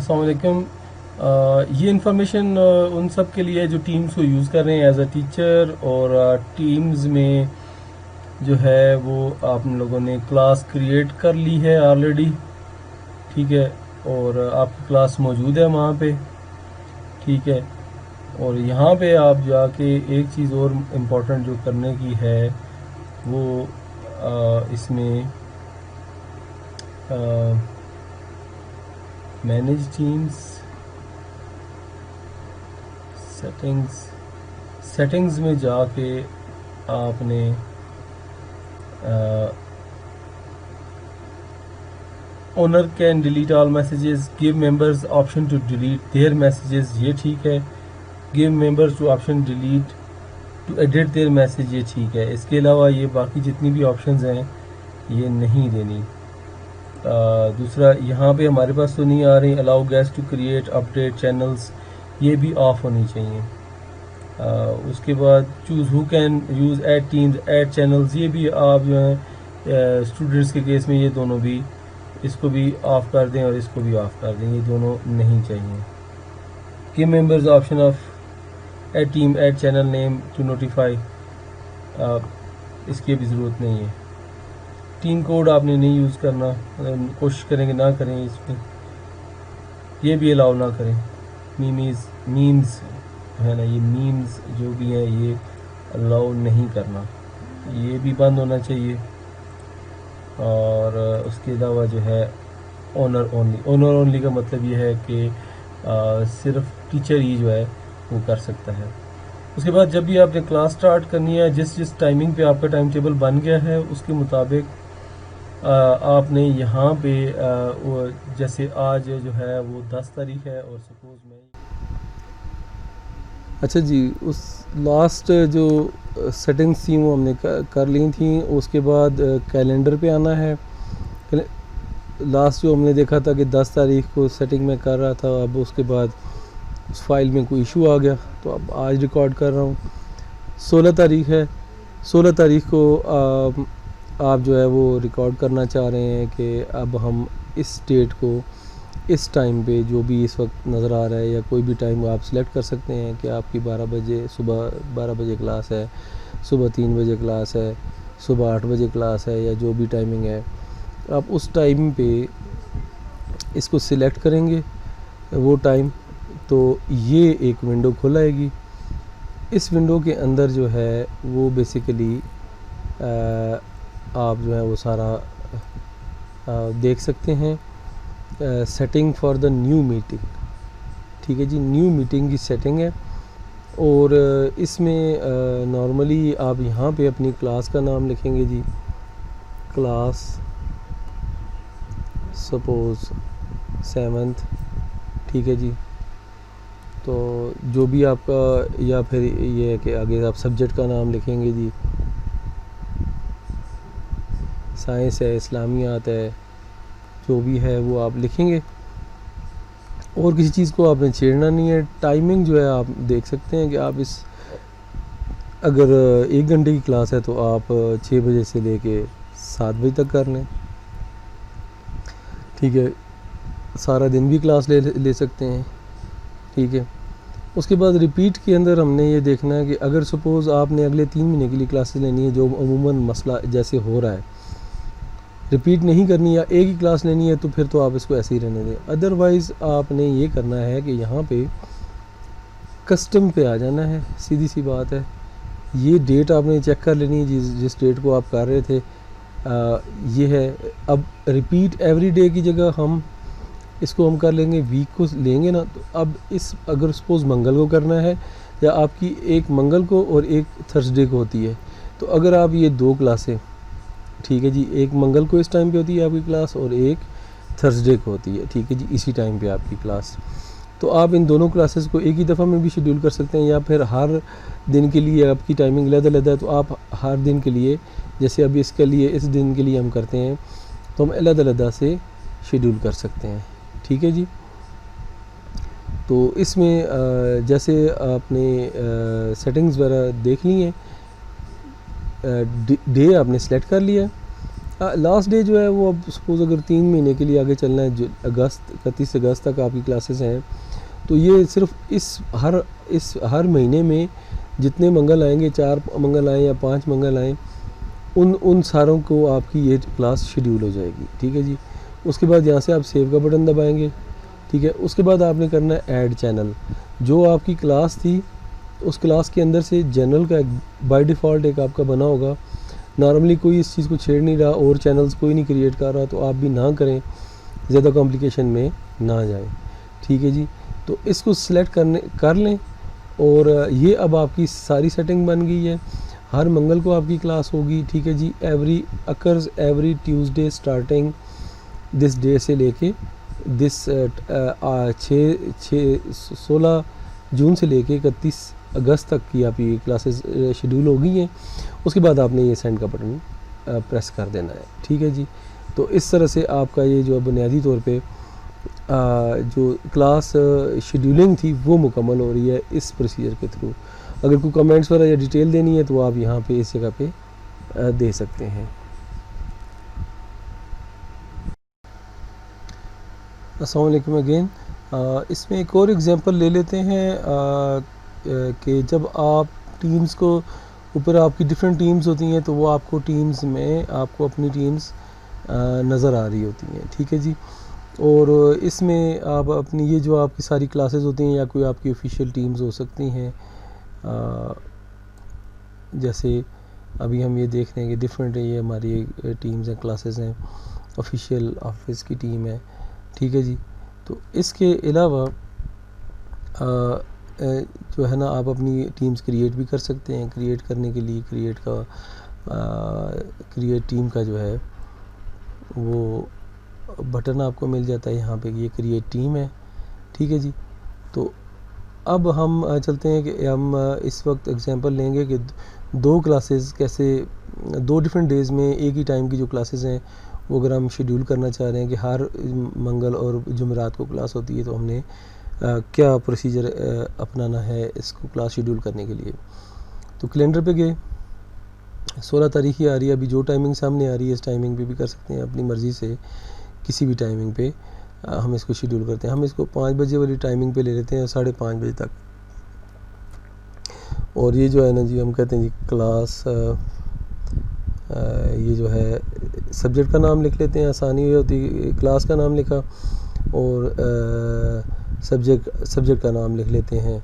अस्सलाम वालेकुम। ये इन्फॉर्मेशन उन सब के लिए है जो टीम्स को यूज़ कर रहे हैं एज अ टीचर, और टीम्स में जो है वो आप लोगों ने क्लास क्रिएट कर ली है ऑलरेडी, ठीक है, और आपकी क्लास मौजूद है वहाँ पे, ठीक है। और यहाँ पे आप जाके एक चीज़ और इम्पोर्टेंट जो करने की है वो इसमें मैनेज टीम्स, सेटिंग्स में जाके आपने owner can delete all messages, give members option to delete their messages, ये ठीक है। Give members to option delete to edit their message, ये ठीक है। इसके अलावा ये बाकी जितनी भी ऑप्शंस हैं ये नहीं देनी। दूसरा यहाँ पे हमारे पास तो नहीं आ रही allow guest to create update channels, ये भी ऑफ होनी चाहिए। उसके बाद choose who can use add teams add channels, ये भी आप जो है स्टूडेंट्स के केस में ये दोनों भी, इसको भी ऑफ़ कर दें और इसको भी ऑफ़ कर दें, ये दोनों नहीं चाहिए। Give members option of add team add channel name to notify, इसकी भी ज़रूरत नहीं है। टीम कोड आपने नहीं यूज़ करना, कोशिश करेंगे ना करें इसमें, ये भी अलाउ ना करें। मीम्स है ना, ये मीम्स जो भी हैं ये अलाउ नहीं करना, ये भी बंद होना चाहिए। और उसके अलावा जो है ओनर ओनली का मतलब ये है कि सिर्फ टीचर ही जो है वो कर सकता है। उसके बाद जब भी आपने क्लास स्टार्ट करनी है, जिस टाइमिंग पे आपका टाइम टेबल बन गया है उसके मुताबिक आपने यहाँ पे वो जैसे आज जो है वो 10 तारीख है और सपोज़ मैं, अच्छा जी, उस लास्ट जो सेटिंग्स थी वो हमने कर ली थी। उसके बाद कैलेंडर पे आना है। लास्ट जो हमने देखा था कि 10 तारीख को सेटिंग में कर रहा था, अब उसके बाद उस फाइल में कोई इशू आ गया तो अब आज रिकॉर्ड कर रहा हूँ। 16 तारीख है, 16 तारीख को आप जो है वो रिकॉर्ड करना चाह रहे हैं कि अब हम इस डेट को इस टाइम पे जो भी इस वक्त नज़र आ रहा है, या कोई भी टाइम आप सिलेक्ट कर सकते हैं कि आपकी 12 बजे सुबह 12 बजे क्लास है, सुबह 3 बजे क्लास है, सुबह 8 बजे क्लास है, या जो भी टाइमिंग है आप उस टाइम पे इसको सिलेक्ट करेंगे वो टाइम, तो ये एक विंडो खुल आएगी। इस विंडो के अंदर जो है वो बेसिकली आप जो है वो सारा देख सकते हैं। Setting for the new meeting, ठीक है जी, न्यू मीटिंग की सेटिंग है। और इसमें नॉर्मली आप यहाँ पे अपनी क्लास का नाम लिखेंगे जी, क्लास सपोज़ 7th, ठीक है जी। तो जो भी आपका, या फिर ये है कि आगे आप सब्जेक्ट का नाम लिखेंगे जी, साइंस है, इस्लामियात है, जो भी है वो आप लिखेंगे। और किसी चीज़ को आपने छेड़ना नहीं है। टाइमिंग जो है आप देख सकते हैं कि आप इस, अगर 1 घंटे की क्लास है तो आप 6 बजे से लेके 7 बजे तक कर लें, ठीक है। सारा दिन भी क्लास ले सकते हैं, ठीक है। उसके बाद रिपीट के अंदर हमने ये देखना है कि अगर सपोज़ आपने अगले 3 महीने के लिए क्लासेस लेनी है, जो अमूमन मसला जैसे हो रहा है, रिपीट नहीं करनी या एक ही क्लास लेनी है, तो फिर तो आप इसको ऐसे ही रहने दें। अदरवाइज़ आपने ये करना है कि यहाँ पे कस्टम पे आ जाना है, सीधी सी बात है। ये डेट आपने चेक कर लेनी है जिस डेट को आप कर रहे थे, ये है। अब रिपीट एवरी डे की जगह हम इसको कर लेंगे, वीक को लेंगे ना, तो अब इस, अगर सपोज़ मंगल को करना है, या आपकी एक मंगल को और एक थर्सडे को होती है, तो अगर आप ये 2 क्लासें, ठीक है जी, एक मंगल को इस टाइम पे होती है आपकी क्लास और एक थर्सडे को होती है, ठीक है जी, इसी टाइम पे आपकी क्लास, तो आप इन दोनों क्लासेस को एक ही दफ़ा में भी शेड्यूल कर सकते हैं, या फिर हर दिन के लिए आपकी टाइमिंग अलग-अलग है तो आप हर दिन के लिए, जैसे अभी इसके लिए इस दिन के लिए हम करते हैं तो हम अलग-अलग से शेड्यूल कर सकते हैं, ठीक है जी। तो इसमें जैसे आपने सेटिंग्स वगैरह देख ली हैं, डे आपने सेलेक्ट कर लिया। लास्ट डे जो है वो अब सपोज़ अगर 3 महीने के लिए आगे चलना है, जो 31 अगस्त तक आपकी क्लासेस हैं, तो ये सिर्फ इस हर महीने में जितने मंगल आएंगे, 4 मंगल आएँ या 5 मंगल आएँ, उन सारों को आपकी ये क्लास शेड्यूल हो जाएगी। ठीक है जी। उसके बाद यहाँ से आप सेव का बटन दबाएंगे। ठीक है। उसके बाद आपने करना है ऐड चैनल। जो आपकी क्लास थी उस क्लास के अंदर से जनरल का बाय डिफ़ॉल्ट एक आपका बना होगा। नॉर्मली कोई इस चीज़ को छेड़ नहीं रहा और चैनल्स कोई नहीं क्रिएट कर रहा, तो आप भी ना करें, ज़्यादा कॉम्प्लिकेशन में ना जाएं। ठीक है जी। तो इसको सिलेक्ट कर लें और ये अब आपकी सारी सेटिंग बन गई है। हर मंगल को आपकी क्लास होगी। ठीक है जी। Every Tuesday starting this day से लेके 16 जून से लेके 31 अगस्त तक की आपकी क्लासेस शेड्यूल हो गई हैं। उसके बाद आपने ये सेंड का बटन प्रेस कर देना है। ठीक है जी। तो इस तरह से आपका ये जो बुनियादी तौर पे जो क्लास शेड्यूलिंग थी वो मुकम्मल हो रही है इस प्रोसीजर के थ्रू। अगर कोई कमेंट्स वगैरह या डिटेल देनी है तो आप यहाँ पे इस जगह पे दे सकते हैं। अस्सलाम वालेकुम अगेन। इसमें एक और एग्जांपल ले लेते हैं कि जब आप टीम्स को ऊपर आपकी डिफरेंट टीम्स होती हैं तो वो आपको टीम्स में आपको अपनी टीम्स नज़र आ रही होती हैं। ठीक है जी। और इसमें आप अपनी ये जो आपकी सारी क्लासेस होती हैं या कोई आपकी ऑफिशियल टीम्स हो सकती हैं, जैसे अभी हम ये देख रहे हैं कि डिफरेंट ये हमारी टीम्स हैं, क्लासेस हैं, ऑफिशियल ऑफिस की टीम है। ठीक है जी। तो इसके अलावा जो है ना आप अपनी टीम्स क्रिएट भी कर सकते हैं। क्रिएट करने के लिए क्रिएट टीम का जो है वो बटन आपको मिल जाता है यहाँ पे, ये क्रिएट टीम है। ठीक है जी। तो अब हम चलते हैं कि हम इस वक्त एग्जांपल लेंगे कि 2 क्लासेस कैसे 2 डिफरेंट डेज़ में एक ही टाइम की जो क्लासेस हैं वो अगर हम शेड्यूल करना चाह रहे हैं कि हर मंगल और जुमेरात को क्लास होती है, तो हमने क्या प्रोसीजर अपनाना है इसको क्लास शेड्यूल करने के लिए। तो कैलेंडर पे गए, 16 तारीख ही आ रही है, अभी जो टाइमिंग सामने आ रही है इस टाइमिंग पे भी कर सकते हैं अपनी मर्ज़ी से, किसी भी टाइमिंग पे हम इसको शेड्यूल करते हैं। हम इसको 5 बजे वाली टाइमिंग पे ले लेते हैं, 5:30 बजे तक। और ये जो है ना जी हम कहते हैं जी क्लास, ये जो है सब्जेक्ट का नाम लिख लेते हैं, आसानी होती है, क्लास का नाम लिखा और सब्जेक्ट का नाम लिख लेते हैं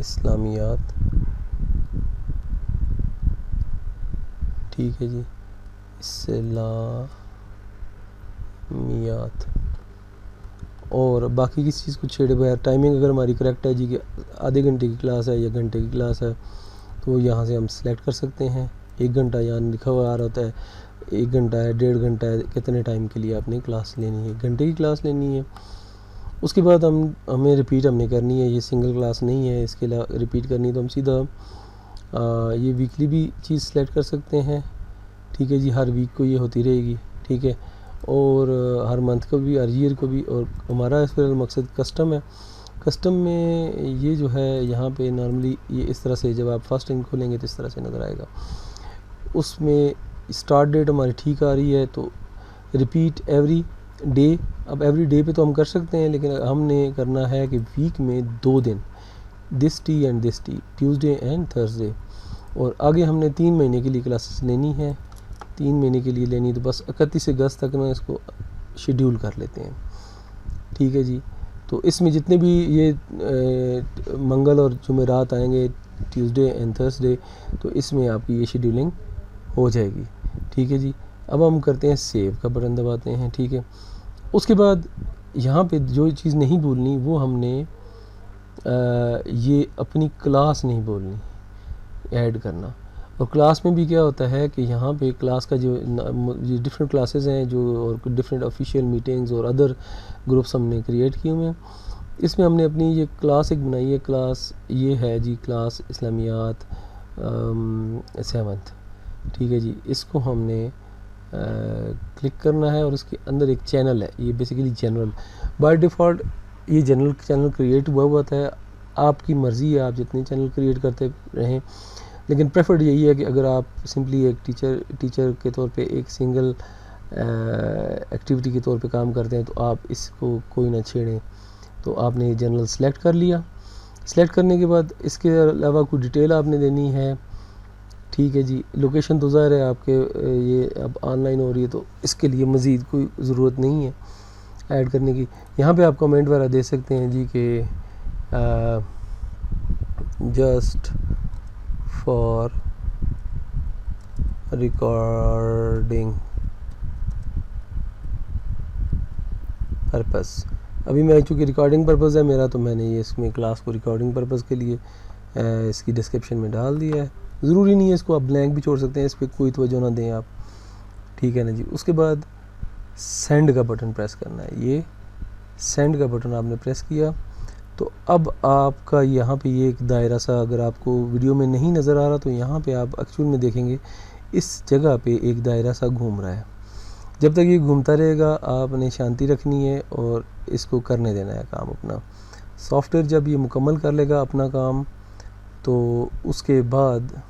इस्लामियात। ठीक है जी। इस्लामियात। और बाकी किसी चीज़ को छेड़े बगैर टाइमिंग अगर हमारी करेक्ट है जी कि आधे घंटे की क्लास है या घंटे की क्लास है, तो यहाँ से हम सिलेक्ट कर सकते हैं। 1 घंटा यहाँ लिखा हुआ आ रहा होता है, 1 घंटा है, 1.5 घंटा है, कितने टाइम के लिए आपने क्लास लेनी है, घंटे की क्लास लेनी है। उसके बाद हमें रिपीट हमने करनी है, ये सिंगल क्लास नहीं है, इसके अलावा रिपीट करनी है तो हम सीधा ये वीकली भी चीज़ सेलेक्ट कर सकते हैं। ठीक है जी। हर वीक को ये होती रहेगी। ठीक है। और हर मंथ को भी, हर ईयर को भी। और हमारा इस पर मकसद कस्टम है। कस्टम में ये जो है यहाँ पे नॉर्मली ये इस तरह से, जब आप फर्स्ट लिंक खोलेंगे तो इस तरह से नज़र आएगा। उसमें स्टार्ट डेट हमारी ठीक आ रही है, तो रिपीट एवरी डे। अब एवरी डे पे तो हम कर सकते हैं, लेकिन हमने करना है कि वीक में 2 दिन, this T and this T, Tuesday and Thursday. और आगे हमने 3 महीने के लिए क्लासेस लेनी है, 3 महीने के लिए लेनी, तो बस 31 अगस्त तक में इसको शेड्यूल कर लेते हैं। ठीक है जी। तो इसमें जितने भी ये मंगल और जुमेरात आएंगे, ट्यूसडे एंड थर्सडे, तो इसमें आपकी ये शेड्यूलिंग हो जाएगी। ठीक है जी। अब हम करते हैं सेव का बटन दबाते हैं। ठीक है। उसके बाद यहाँ पे जो चीज़ नहीं भूलनी वो हमने ये अपनी क्लास नहीं भूलनी ऐड करना। और क्लास में भी क्या होता है कि यहाँ पे क्लास का जो डिफरेंट क्लासेस हैं, जो और डिफरेंट ऑफिशियल मीटिंग्स और अदर ग्रुप्स हमने क्रिएट किए हुए हैं, इसमें हमने अपनी ये क्लास एक बनाई है। क्लास ये है जी क्लास इस्लामियात 7th। ठीक है जी। इसको हमने क्लिक करना है और उसके अंदर एक चैनल है, ये बेसिकली जनरल बाय डिफ़ॉल्ट ये जनरल चैनल क्रिएट हुआ है। आपकी मर्ज़ी है, आप जितने चैनल क्रिएट करते रहें, लेकिन प्रेफर्ड यही है कि अगर आप सिंपली एक टीचर के तौर पे एक सिंगल एक्टिविटी के तौर पे काम करते हैं तो आप इसको कोई ना छेड़ें। तो आपने जनरल सेलेक्ट कर लिया। सेलेक्ट करने के बाद इसके अलावा कोई डिटेल आपने देनी है, ठीक है जी। लोकेशन तो ज़ाहिर है आपके ये अब ऑनलाइन हो रही है तो इसके लिए मज़ीद कोई ज़रूरत नहीं है ऐड करने की। यहाँ पे आप कमेंट वगैरह दे सकते हैं जी कि जस्ट फॉर रिकॉर्डिंग पर्पस। अभी मैं चूँकि रिकॉर्डिंग पर्पस है मेरा, तो मैंने ये इसमें क्लास को रिकॉर्डिंग पर्पस के लिए इसकी डिस्क्रिप्शन में डाल दिया है। ज़रूरी नहीं है इसको आप ब्लैंक भी छोड़ सकते हैं, इस पर कोई तवज्जो ना दें आप, ठीक है ना जी। उसके बाद सेंड का बटन प्रेस करना है। ये सेंड का बटन आपने प्रेस किया तो अब आपका यहाँ पे ये एक दायरा सा, अगर आपको वीडियो में नहीं नज़र आ रहा तो यहाँ पे आप एक्चुअल में देखेंगे इस जगह पे एक दायरा सा घूम रहा है। जब तक ये घूमता रहेगा आपने शांति रखनी है और इसको करने देना है काम अपना। सॉफ्टवेयर जब ये मुकम्मल कर लेगा अपना काम तो उसके बाद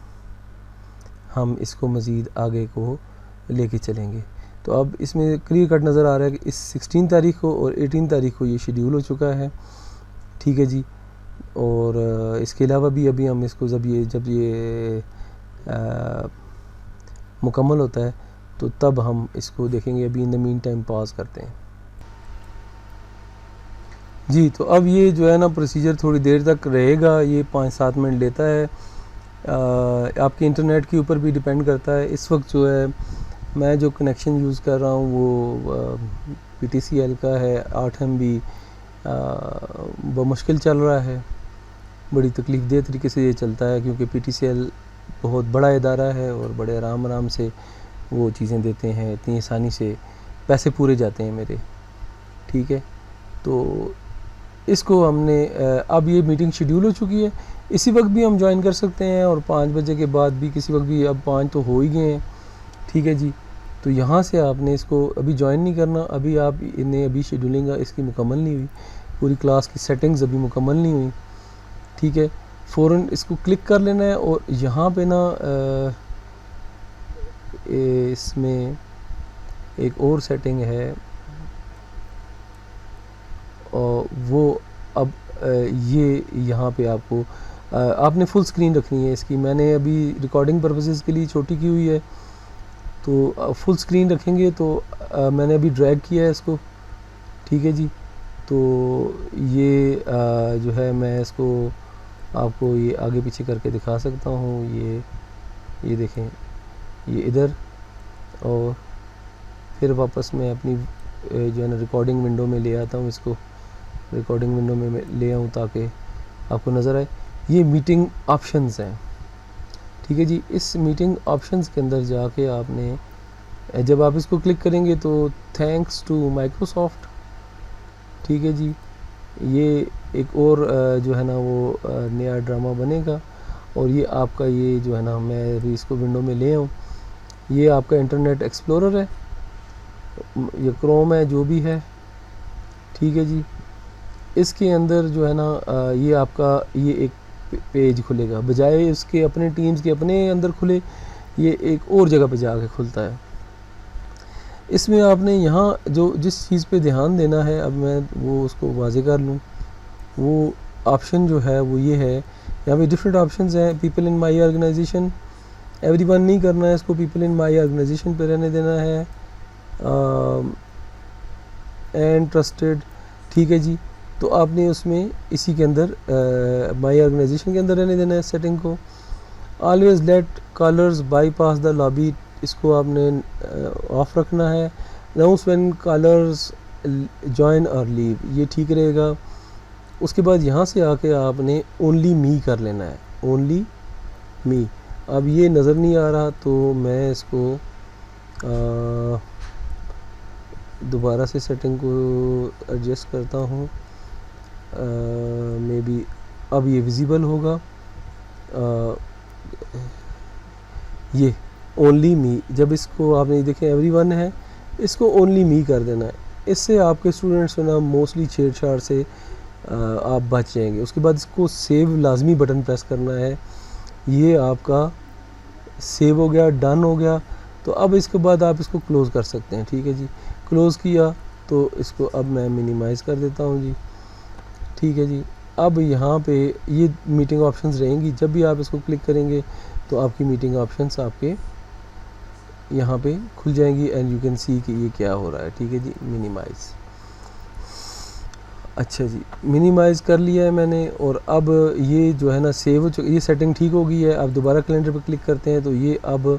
हम इसको मज़ीद आगे को लेके चलेंगे। तो अब इसमें क्लियर कट नज़र आ रहा है कि इस 16 तारीख को और 18 तारीख को ये शेड्यूल हो चुका है, ठीक है जी। और इसके अलावा भी अभी हम इसको जब ये मुकम्मल होता है तो तब हम इसको देखेंगे। अभी in the mean time pause करते हैं जी। तो अब ये जो है ना प्रोसीजर थोड़ी देर तक रहेगा, ये 5-7 मिनट लेता है। आपके इंटरनेट के ऊपर भी डिपेंड करता है। इस वक्त जो है मैं जो कनेक्शन यूज़ कर रहा हूँ वो PTCL का है, 8 MB बमुश्किल चल रहा है। बड़ी तकलीफ़देह तरीके से ये चलता है क्योंकि PTCL बहुत बड़ा इदारा है और बड़े आराम से वो चीज़ें देते हैं, इतनी आसानी से पैसे पूरे जाते हैं मेरे, ठीक है। तो इसको हमने अब ये मीटिंग शेड्यूल हो चुकी है, इसी वक्त भी हम ज्वाइन कर सकते हैं और 5 बजे के बाद भी किसी वक्त भी। अब 5 तो हो ही गए हैं, ठीक है जी। तो यहाँ से आपने इसको अभी ज्वाइन नहीं करना, अभी आप इन्हें अभी शेड्यूलिंग इसकी मुकम्मल नहीं हुई, पूरी क्लास की सेटिंग्स अभी मुकम्मल नहीं हुई, ठीक है। फ़ौरन इसको क्लिक कर लेना है और यहाँ पे ना इसमें एक और सेटिंग है और वो अब ये यहाँ पे आपको आपने फुल स्क्रीन रखनी है इसकी। मैंने अभी रिकॉर्डिंग पर्पसेस के लिए छोटी की हुई है, तो फुल स्क्रीन रखेंगे तो मैंने अभी ड्रैग किया है इसको, ठीक है जी। तो ये जो है मैं इसको आपको ये आगे पीछे करके दिखा सकता हूँ। ये देखें, ये इधर, और फिर वापस मैं अपनी जो है ना रिकॉर्डिंग विंडो में ले आता हूँ। इसको रिकॉर्डिंग विंडो में ले आऊँ ताकि आपको नज़र आए। ये मीटिंग ऑप्शंस हैं, ठीक है जी। इस मीटिंग ऑप्शंस के अंदर जाके आपने जब आप इसको क्लिक करेंगे तो थैंक्स टू माइक्रोसॉफ्ट, ठीक है जी, ये एक और जो है ना वो नया ड्रामा बनेगा। और ये आपका ये जो है ना, मैं अभी इसको विंडो में ले आऊँ, ये आपका इंटरनेट एक्सप्लोरर है, ये क्रोम है, जो भी है, ठीक है जी। इसके अंदर जो है ना ये आपका ये एक पेज खुलेगा, बजाय इसके अपने टीम्स के अपने अंदर खुले, ये एक और जगह पे जाके खुलता है। इसमें आपने यहाँ जो जिस चीज़ पे ध्यान देना है, अब मैं वो उसको वाज़े कर लूँ। वो ऑप्शन जो है वो ये है, यहाँ पे डिफरेंट ऑप्शंस हैं। People in my organization, everyone नहीं करना है इसको, पीपल इन माई ऑर्गेनाइजेशन पे रहने देना है। एंड ट्रस्टेड, ठीक है जी। तो आपने उसमें इसी के अंदर माई ऑर्गेनाइजेशन के अंदर रहने देना है सेटिंग को। Always let callers bypass the lobby, इसको आपने ऑफ रखना है। अनाउंस व्हेन कॉलर्स जॉइन और लीव, ये ठीक रहेगा। उसके बाद यहाँ से आके आपने ओनली मी कर लेना है, ओनली मी। अब ये नज़र नहीं आ रहा तो मैं इसको दोबारा से सेटिंग को एडजस्ट करता हूँ। मे बी अब ये विजिबल होगा। ये ओनली मी, जब इसको आपने देखें एवरीवन है, इसको ओनली मी कर देना है। इससे आपके स्टूडेंट्स ना मोस्टली छेड़छाड़ से आप बच जाएंगे। उसके बाद इसको सेव लाजमी बटन प्रेस करना है। ये आपका सेव हो गया, डन हो गया। तो अब इसके बाद आप इसको क्लोज़ कर सकते हैं। ठीक है जी, क्लोज़ किया तो इसको अब मैं मिनिमाइज़ कर देता हूँ जी। ठीक है जी, अब यहाँ पे ये मीटिंग ऑप्शंस रहेंगी, जब भी आप इसको क्लिक करेंगे तो आपकी मीटिंग ऑप्शंस आपके यहाँ पे खुल जाएंगी एंड यू कैन सी कि ये क्या हो रहा है। ठीक है जी, मिनिमाइज़। अच्छा जी, मिनिमाइज़ कर लिया है मैंने और अब ये जो है ना सेव हो चुका, ये सेटिंग ठीक हो गई है। अब दोबारा कैलेंडर पर क्लिक करते हैं तो ये अब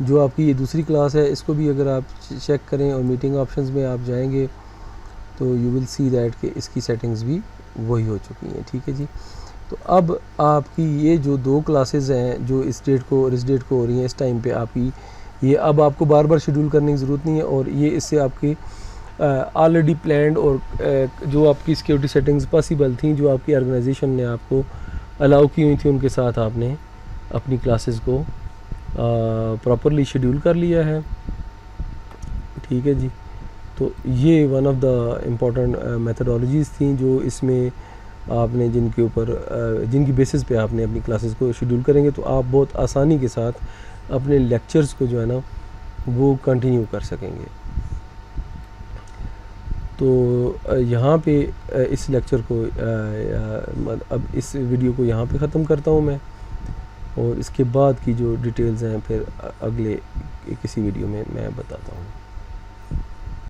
जो आपकी ये दूसरी क्लास है इसको भी अगर आप चेक करें और मीटिंग ऑप्शंस में आप जाएंगे तो यू विल सी दैट कि इसकी सेटिंग्स भी वही हो चुकी हैं। ठीक है जी, तो अब आपकी ये जो 2 क्लासेस हैं जो इस डेट को और इस डेट को हो रही हैं, इस टाइम पे आपकी ये अब आपको बार बार शेड्यूल करने की ज़रूरत नहीं है और ये इससे आपकी ऑलरेडी प्लान्ड और जो आपकी सिक्योरिटी सेटिंग्स पॉसिबल थी, जो आपकी ऑर्गेनाइजेशन ने आपको अलाउ की हुई थी, उनके साथ आपने अपनी क्लासेस को प्रॉपरली शेड्यूल कर लिया है। ठीक है जी, तो ये one of the important methodologies थी जो इसमें आपने जिनके ऊपर जिनकी बेसिस पे आपने अपनी क्लासेस को शेड्यूल करेंगे तो आप बहुत आसानी के साथ अपने लेक्चर्स को जो है ना वो कंटिन्यू कर सकेंगे। तो यहाँ पे इस लेक्चर को अब इस वीडियो को यहाँ पे ख़त्म करता हूँ मैं, और इसके बाद की जो डिटेल्स हैं फिर अगले किसी वीडियो में मैं बताता हूँ।